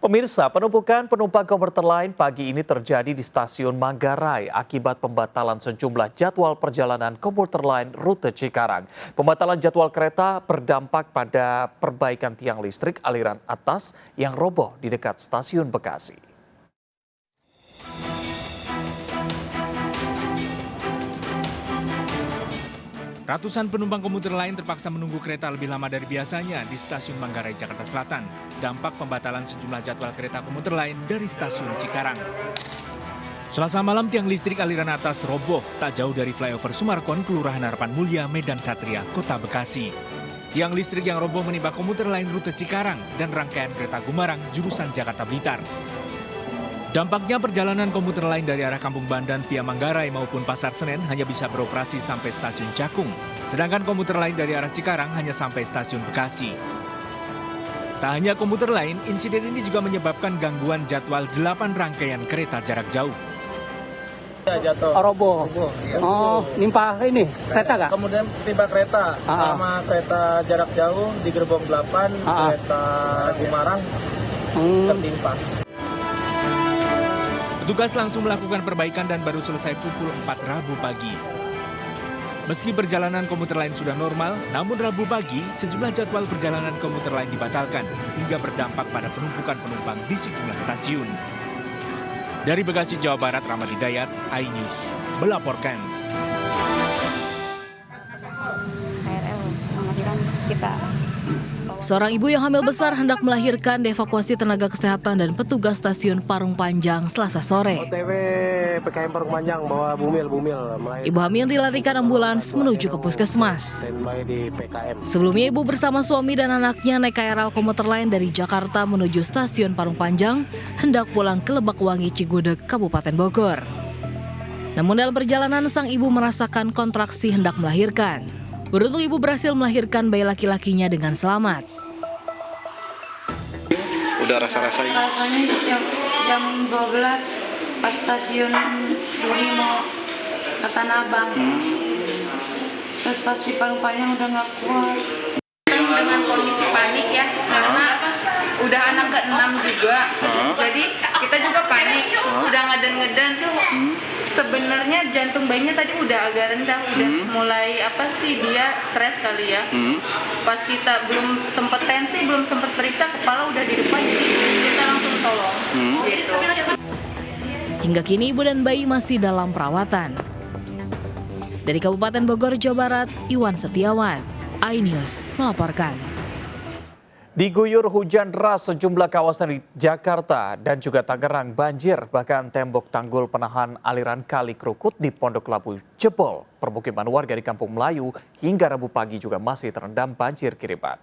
Pemirsa, penumpukan penumpang komuter lain pagi ini terjadi di stasiun Manggarai akibat pembatalan sejumlah jadwal perjalanan komuter lain rute Cikarang. Pembatalan jadwal kereta berdampak pada perbaikan tiang listrik aliran atas yang roboh di dekat stasiun Bekasi. Ratusan penumpang komuter lain terpaksa menunggu kereta lebih lama dari biasanya di stasiun Manggarai, Jakarta Selatan. Dampak pembatalan sejumlah jadwal kereta komuter lain dari stasiun Cikarang. Selasa malam tiang listrik aliran atas roboh tak jauh dari flyover Sumarkon, Kelurahan Harapan Mulia, Medan Satria, Kota Bekasi. Tiang listrik yang roboh menimpa komuter lain rute Cikarang dan rangkaian kereta Gumarang jurusan Jakarta Blitar. Dampaknya perjalanan komuter lain dari arah Kampung Bandan via Manggarai maupun Pasar Senen hanya bisa beroperasi sampai stasiun Cakung. Sedangkan komuter lain dari arah Cikarang hanya sampai stasiun Bekasi. Tak hanya komuter lain, insiden ini juga menyebabkan gangguan jadwal 8 rangkaian kereta jarak jauh. Jatuh. Roboh. Ya. Oh, nimpa ini kereta nggak? Kemudian timpa kereta sama kereta jarak jauh di gerbong 8, kereta Gumarang tertimpa. Petugas langsung melakukan perbaikan dan baru selesai pukul 4 Rabu pagi. Meski perjalanan komuter lain sudah normal, namun Rabu pagi sejumlah jadwal perjalanan komuter lain dibatalkan hingga berdampak pada penumpukan penumpang di sejumlah stasiun. Dari Bekasi, Jawa Barat, Rahmat Hidayat, iNews melaporkan. KRL mengajukan kita. Seorang ibu yang hamil besar hendak melahirkan dievakuasi tenaga kesehatan dan petugas stasiun Parung Panjang Selasa sore. OTW PKM Parung Panjang bawa bumil. Ibu hamil dilarikan ambulans menuju ke puskesmas. Sebelumnya ibu bersama suami dan anaknya naik KRL komuter lain dari Jakarta menuju stasiun Parung Panjang hendak pulang ke Lebakwangi, Cigudeg, Kabupaten Bogor. Namun dalam perjalanan sang ibu merasakan kontraksi hendak melahirkan. Beruntung ibu berhasil melahirkan bayi laki-lakinya dengan selamat. Udah rasa-rasain? Rasanya jam 12 pas stasiun Duri mau ke Tanah Abang. Terus pas di Parung Panjang udah nggak kuat. Dengan kondisi panik ya, karena udah anak ke-6 juga. Jadi kita juga panik, udah ngeden-ngeden tuh. Sebenarnya jantung bayinya tadi udah agak rendah, udah mulai dia stres kali ya. Pas kita belum sempet tensi, belum sempet periksa, kepala udah di depan, jadi kita langsung tolong. Gitu. Hingga kini ibu dan bayi masih dalam perawatan. Dari Kabupaten Bogor, Jawa Barat, Iwan Setiawan, iNews melaporkan. Diguyur hujan deras sejumlah kawasan di Jakarta dan juga Tangerang banjir, bahkan tembok tanggul penahan aliran Kali Krukut di Pondok Labu jebol. Permukiman warga di Kampung Melayu hingga Rabu pagi juga masih terendam banjir kiriman.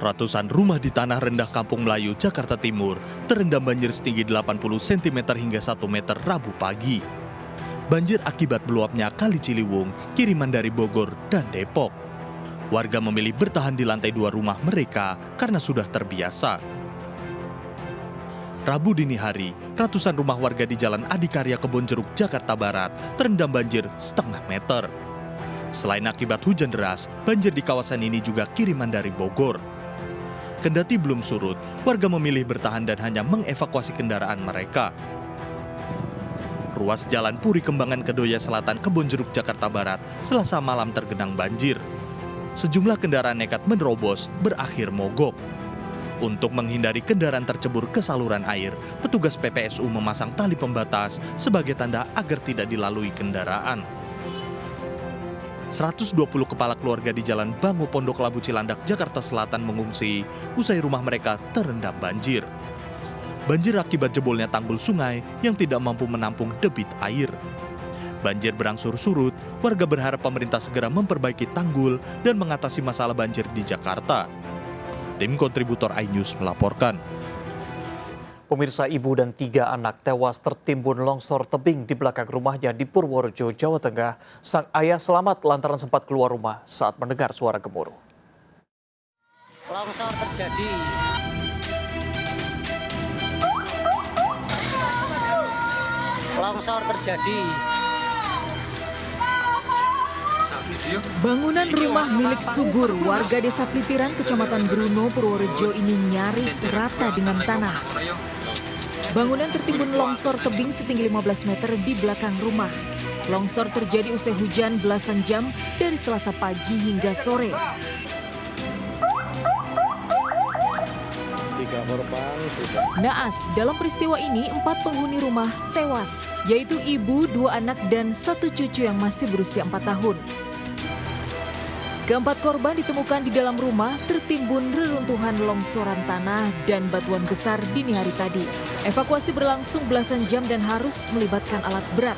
Ratusan rumah di tanah rendah Kampung Melayu, Jakarta Timur terendam banjir setinggi 80 cm hingga 1 meter Rabu pagi. Banjir akibat meluapnya Kali Ciliwung, kiriman dari Bogor dan Depok. Warga memilih bertahan di lantai 2 rumah mereka karena sudah terbiasa. Rabu dini hari, ratusan rumah warga di Jalan Adikarya Kebonjeruk, Jakarta Barat terendam banjir setengah meter. Selain akibat hujan deras, banjir di kawasan ini juga kiriman dari Bogor. Kendati belum surut, warga memilih bertahan dan hanya mengevakuasi kendaraan mereka. Ruas Jalan Puri Kembangan Kedoya Selatan, Kebonjeruk, Jakarta Barat, Selasa malam tergenang banjir. Sejumlah kendaraan nekat menerobos, berakhir mogok. Untuk menghindari kendaraan tercebur ke saluran air, petugas PPSU memasang tali pembatas sebagai tanda agar tidak dilalui kendaraan. 120 kepala keluarga di Jalan Bango Pondok Labu Cilandak, Jakarta Selatan mengungsi usai rumah mereka terendam banjir. Banjir akibat jebolnya tanggul sungai yang tidak mampu menampung debit air. Banjir berangsur surut, warga berharap pemerintah segera memperbaiki tanggul dan mengatasi masalah banjir di Jakarta. Tim kontributor iNews melaporkan. Pemirsa, ibu dan 3 anak tewas tertimbun longsor tebing di belakang rumahnya di Purworejo, Jawa Tengah. Sang ayah selamat lantaran sempat keluar rumah saat mendengar suara gemuruh. Longsor terjadi. Bangunan rumah milik Subur, warga desa Plipiran, Kecamatan Bruno, Purworejo ini nyaris rata dengan tanah. Bangunan tertimbun longsor tebing setinggi 15 meter di belakang rumah. Longsor terjadi usai hujan belasan jam dari Selasa pagi hingga sore. 3 korban sudah. Naas, dalam peristiwa ini 4 penghuni rumah tewas, yaitu ibu, 2 anak, dan 1 cucu yang masih berusia 4 tahun. Keempat korban ditemukan di dalam rumah tertimbun reruntuhan longsoran tanah dan batuan besar dini hari tadi. Evakuasi berlangsung belasan jam dan harus melibatkan alat berat.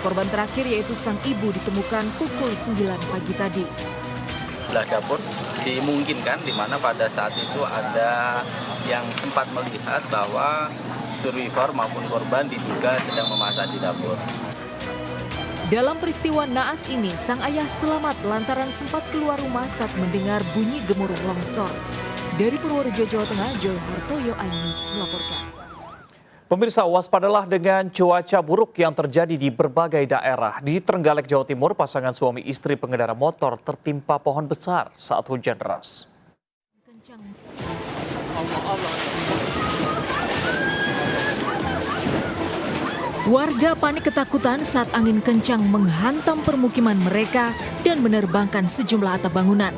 Korban terakhir yaitu sang ibu ditemukan pukul 9 pagi tadi. Belah dapur dimungkinkan di mana pada saat itu ada yang sempat melihat bahwa survivor maupun korban diduga sedang memasak di dapur. Dalam peristiwa naas ini, sang ayah selamat lantaran sempat keluar rumah saat mendengar bunyi gemuruh longsor. Dari Purworejo, Jawa Tengah, Joy Hartoyo, iNews melaporkan. Pemirsa, waspadalah dengan cuaca buruk yang terjadi di berbagai daerah. Di Trenggalek, Jawa Timur, pasangan suami istri pengendara motor tertimpa pohon besar saat hujan deras. Warga panik ketakutan saat angin kencang menghantam permukiman mereka dan menerbangkan sejumlah atap bangunan.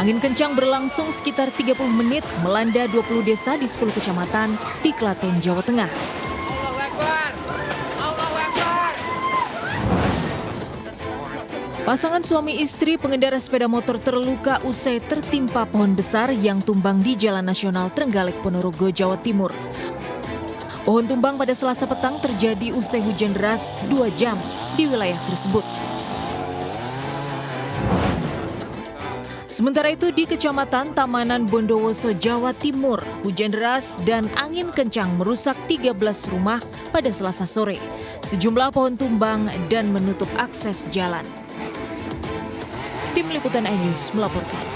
Angin kencang berlangsung sekitar 30 menit melanda 20 desa di 10 kecamatan di Klaten, Jawa Tengah. Pasangan suami istri pengendara sepeda motor terluka usai tertimpa pohon besar yang tumbang di Jalan Nasional Trenggalek, Ponorogo, Jawa Timur. Pohon tumbang pada Selasa petang terjadi usai hujan deras 2 jam di wilayah tersebut. Sementara itu di Kecamatan Tamanan, Bondowoso, Jawa Timur, hujan deras dan angin kencang merusak 13 rumah pada Selasa sore. Sejumlah pohon tumbang dan menutup akses jalan. Tim Liputan iNews melaporkan.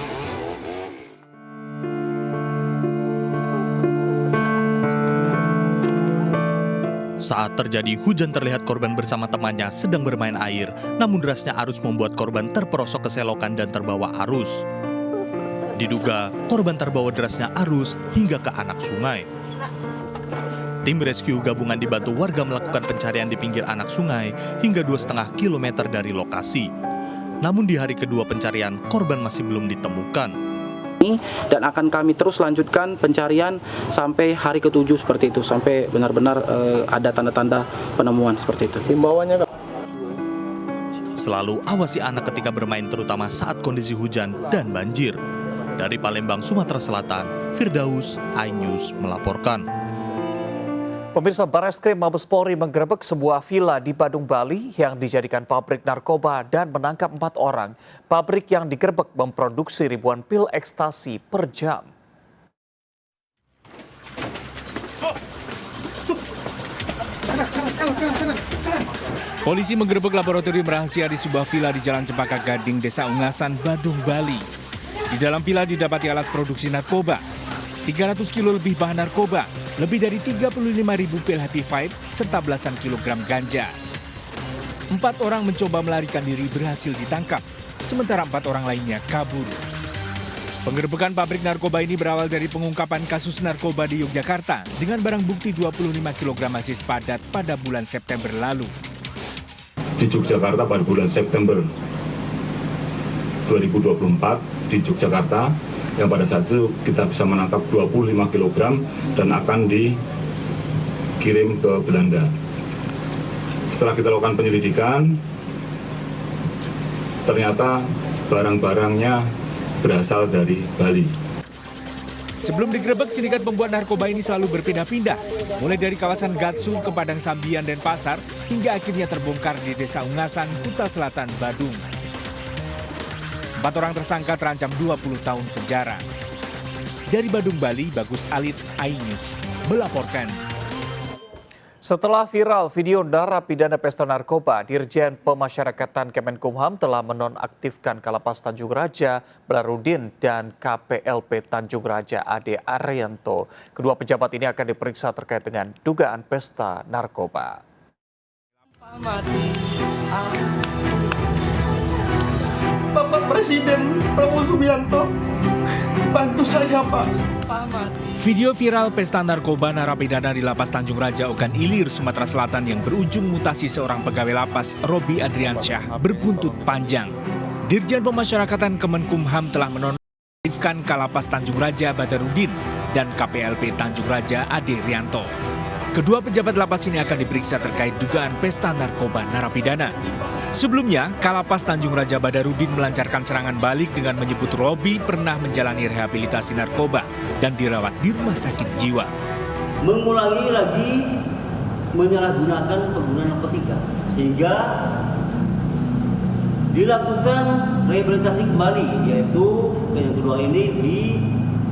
Saat terjadi hujan terlihat korban bersama temannya sedang bermain air, namun derasnya arus membuat korban terperosok ke selokan dan terbawa arus. Diduga korban terbawa derasnya arus hingga ke anak sungai. Tim rescue gabungan dibantu warga melakukan pencarian di pinggir anak sungai hingga 2,5 km dari lokasi. Namun di hari kedua pencarian, korban masih belum ditemukan. Dan akan kami terus lanjutkan pencarian sampai hari ke-7 seperti itu, sampai benar-benar ada tanda-tanda penemuan seperti itu. Himbauannya Kak? Selalu awasi anak ketika bermain terutama saat kondisi hujan dan banjir. Dari Palembang, Sumatera Selatan, Firdaus, iNews melaporkan. Pemirsa, Barreskrim Mabes Polri menggerebek sebuah villa di Badung, Bali yang dijadikan pabrik narkoba dan menangkap 4 orang. Pabrik yang digerebek memproduksi ribuan pil ekstasi per jam. Polisi menggerebek laboratorium rahasia di sebuah villa di Jalan Cempaka Gading, Desa Ungasan, Badung, Bali. Di dalam villa didapati alat produksi narkoba, 300 kilo lebih bahan narkoba, lebih dari 35.000 pil Happy Five, serta belasan kilogram ganja. 4 orang mencoba melarikan diri berhasil ditangkap, sementara 4 orang lainnya kabur. Penggerebekan pabrik narkoba ini berawal dari pengungkapan kasus narkoba di Yogyakarta dengan barang bukti 25 kg asis padat pada bulan September lalu. Di Yogyakarta pada bulan September 2024 di Yogyakarta, yang pada saat itu kita bisa menangkap 25 kg dan akan dikirim ke Belanda. Setelah kita lakukan penyelidikan, ternyata barang-barangnya berasal dari Bali. Sebelum digerebek, sindikat pembuat narkoba ini selalu berpindah-pindah, mulai dari kawasan Gatsu ke Padang Sambian dan Pasar, hingga akhirnya terbongkar di Desa Ungasan, Kuta Selatan, Badung. 4 orang tersangka terancam 20 tahun penjara. Dari Badung, Bali, Bagus Alit, iNews melaporkan. Setelah viral video narapidana pesta narkoba, Dirjen Pemasyarakatan Kemenkumham telah menonaktifkan Kalapas Tanjung Raja, Belarudin, dan KPLP Tanjung Raja Ade Arianto. Kedua pejabat ini akan diperiksa terkait dengan dugaan pesta narkoba. Bapak Presiden Prabowo Subianto, bantu saya Pak. Video viral pesta narkoba narapidana di Lapas Tanjung Raja Ogan Ilir, Sumatera Selatan yang berujung mutasi seorang pegawai lapas, Robi Adriansyah, berbuntut panjang. Dirjen Pemasyarakatan Kemenkumham telah menonaktifkan Kalapas Tanjung Raja Badarudin dan KPLP Tanjung Raja Ade Rianto. Kedua pejabat lapas ini akan diperiksa terkait dugaan pesta narkoba narapidana. Sebelumnya, Kalapas Tanjung Raja Badarudin melancarkan serangan balik dengan menyebut Robi pernah menjalani rehabilitasi narkoba dan dirawat di rumah sakit jiwa. Mengulangi lagi menyalahgunakan penggunaan narkotika sehingga dilakukan rehabilitasi kembali, yaitu yang kedua ini di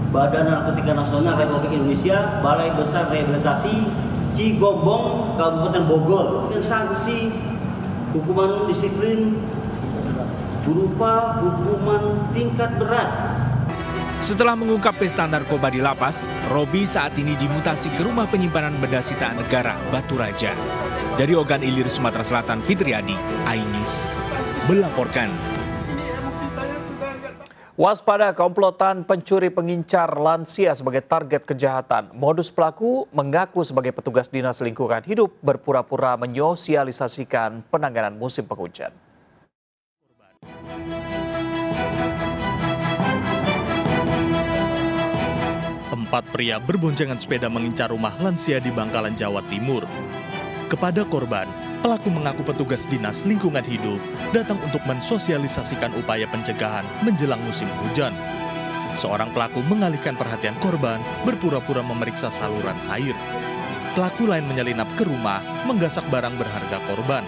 Badan Narkotika Nasional Republik Indonesia, Balai Besar Rehabilitasi Cigombong, Kabupaten Bogor. Sanksi hukuman disiplin berupa hukuman tingkat berat. Setelah mengungkap pesta narkoba di lapas, Robi saat ini dimutasi ke Rumah Penyimpanan Benda Sitaan Negara Batu Raja. Dari Ogan Ilir, Sumatera Selatan, Fitriadi, iNews melaporkan. Waspada komplotan pencuri pengincar lansia sebagai target kejahatan. Modus pelaku mengaku sebagai petugas Dinas Lingkungan Hidup berpura-pura menyosialisasikan penanganan musim penghujan. Empat pria berboncengan sepeda mengincar rumah lansia di Bangkalan, Jawa Timur. Kepada korban, pelaku mengaku petugas Dinas Lingkungan Hidup datang untuk mensosialisasikan upaya pencegahan menjelang musim hujan. Seorang pelaku mengalihkan perhatian korban, berpura-pura memeriksa saluran air. Pelaku lain menyelinap ke rumah, menggasak barang berharga korban.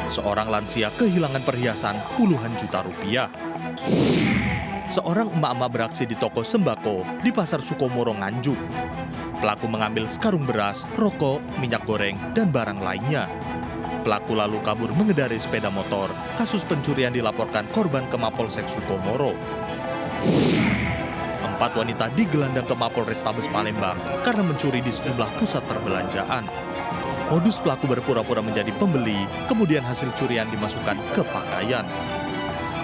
Seorang lansia kehilangan perhiasan puluhan juta rupiah. Seorang emak-emak beraksi di toko sembako di Pasar Sukomoro, Nganjuk. Pelaku mengambil sekarung beras, rokok, minyak goreng, dan barang lainnya. Pelaku lalu kabur mengendarai sepeda motor. Kasus pencurian dilaporkan korban ke Mapolsek Sukomoro. 4 wanita digelandang ke Mapolrestabes Palembang karena mencuri di sejumlah pusat perbelanjaan. Modus pelaku berpura-pura menjadi pembeli, kemudian hasil curian dimasukkan ke pakaian.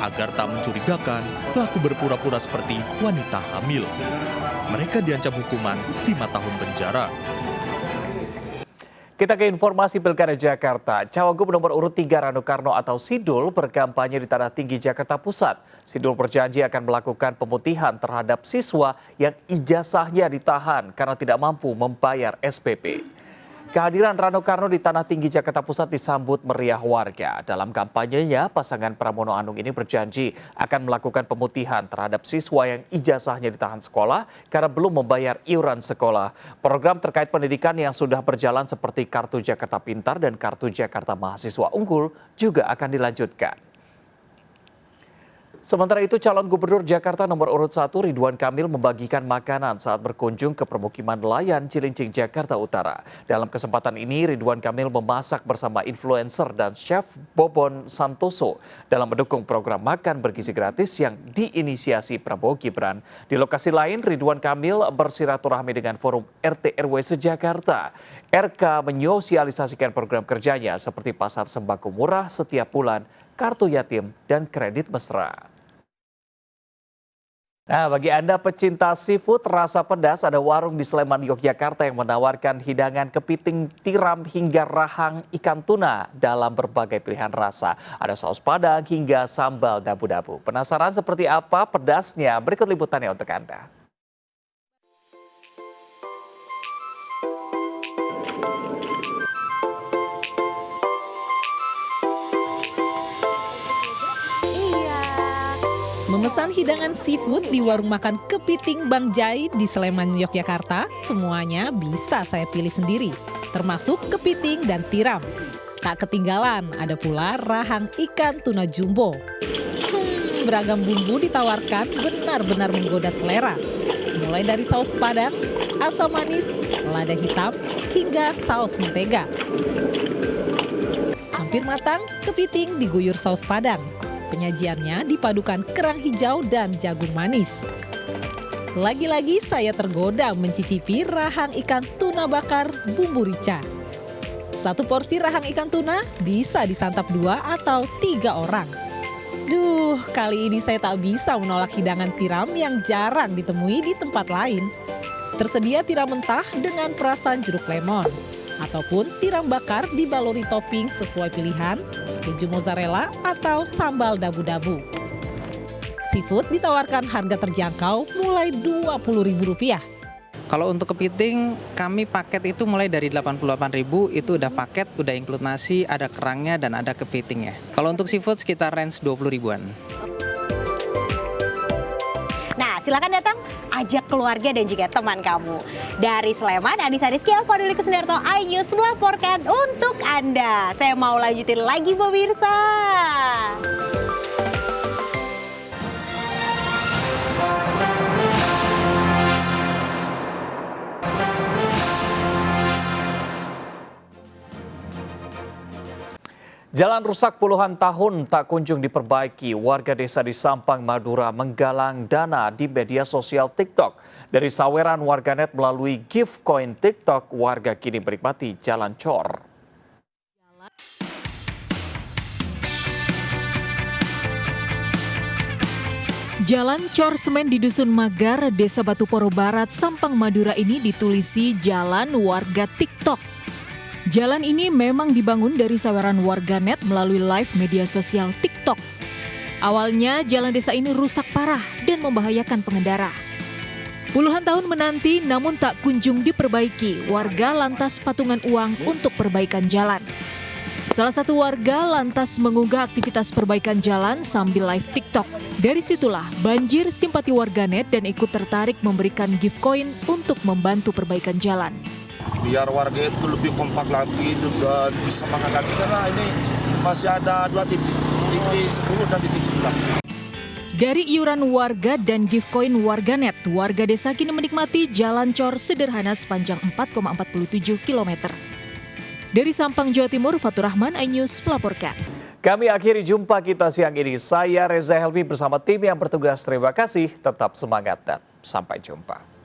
Agar tak mencurigakan, pelaku berpura-pura seperti wanita hamil. Mereka diancam hukuman 5 tahun penjara. Kita ke informasi Pilkada Jakarta. Cawagup nomor urut 3 Rano Karno atau Sidul berkampanye di Tanah Tinggi, Jakarta Pusat. Sidul berjanji akan melakukan pemutihan terhadap siswa yang ijazahnya ditahan karena tidak mampu membayar SPP. Kehadiran Rano Karno di Tanah Tinggi, Jakarta Pusat disambut meriah warga. Dalam kampanyenya, pasangan Pramono Anung ini berjanji akan melakukan pemutihan terhadap siswa yang ijazahnya ditahan sekolah karena belum membayar iuran sekolah. Program terkait pendidikan yang sudah berjalan seperti Kartu Jakarta Pintar dan Kartu Jakarta Mahasiswa Unggul juga akan dilanjutkan. Sementara itu, calon gubernur Jakarta nomor urut 1 Ridwan Kamil membagikan makanan saat berkunjung ke permukiman nelayan Cilincing, Jakarta Utara. Dalam kesempatan ini, Ridwan Kamil memasak bersama influencer dan chef Bobon Santoso dalam mendukung program makan bergizi gratis yang diinisiasi Prabowo Gibran. Di lokasi lain, Ridwan Kamil bersiraturahmi dengan Forum RT RW se-Jakarta. RK menyosialisasikan program kerjanya seperti pasar sembako murah setiap bulan, kartu yatim, dan kredit mesra. Nah, bagi Anda pecinta seafood rasa pedas, ada warung di Sleman, Yogyakarta yang menawarkan hidangan kepiting, tiram, hingga rahang ikan tuna dalam berbagai pilihan rasa. Ada saus padang hingga sambal dabu-dabu. Penasaran seperti apa pedasnya? Berikut liputannya untuk Anda. Memesan hidangan seafood di warung makan Kepiting Bang Jai di Sleman, Yogyakarta, semuanya bisa saya pilih sendiri, termasuk kepiting dan tiram. Tak ketinggalan, ada pula rahang ikan tuna jumbo. Beragam bumbu ditawarkan benar-benar menggoda selera. Mulai dari saus padang, asam manis, lada hitam, hingga saus mentega. Hampir matang, kepiting diguyur saus padang. Penyajiannya dipadukan kerang hijau dan jagung manis. Lagi-lagi saya tergoda mencicipi rahang ikan tuna bakar bumbu rica. Satu porsi rahang ikan tuna bisa disantap 2 atau 3 orang. Duh, kali ini saya tak bisa menolak hidangan tiram yang jarang ditemui di tempat lain. Tersedia tiram mentah dengan perasan jeruk lemon, ataupun tiram bakar dibaluri topping sesuai pilihan, keju mozzarella atau sambal dabu-dabu. Seafood ditawarkan harga terjangkau mulai Rp20.000. Kalau untuk kepiting, kami paket itu mulai dari 88.000, itu udah paket, udah include nasi, ada kerangnya dan ada kepitingnya. Kalau untuk seafood sekitar range 20 ribuan. Nah, silakan datang, ajak keluarga dan juga teman kamu. Dari Sleman, Anissa Rizky, Alfaduli Kusnarto, iNews melaporkan untuk Anda. Saya mau lanjutin lagi pemirsa. Jalan rusak puluhan tahun tak kunjung diperbaiki. Warga desa di Sampang, Madura menggalang dana di media sosial TikTok. Dari saweran warganet melalui gift coin TikTok, warga kini menikmati jalan cor. Jalan cor semen di Dusun Magar, Desa Batuporo Barat, Sampang, Madura ini ditulisi jalan warga TikTok. Jalan ini memang dibangun dari saweran warganet melalui live media sosial TikTok. Awalnya jalan desa ini rusak parah dan membahayakan pengendara. Puluhan tahun menanti namun tak kunjung diperbaiki, warga lantas patungan uang untuk perbaikan jalan. Salah satu warga lantas mengunggah aktivitas perbaikan jalan sambil live TikTok. Dari situlah banjir simpati warganet dan ikut tertarik memberikan gift coin untuk membantu perbaikan jalan. Biar warga itu lebih kompak lagi, juga bisa semangat lagi karena ini masih ada 2 titik, titik 10 dan titik 11. Dari iuran warga dan gift coin warganet, warga desa kini menikmati jalan cor sederhana sepanjang 4,47 km. Dari Sampang, Jawa Timur, Fatur Rahman, iNews melaporkan. Kami akhiri jumpa kita siang ini. Saya Reza Helmi bersama tim yang bertugas. Terima kasih, tetap semangat dan sampai jumpa.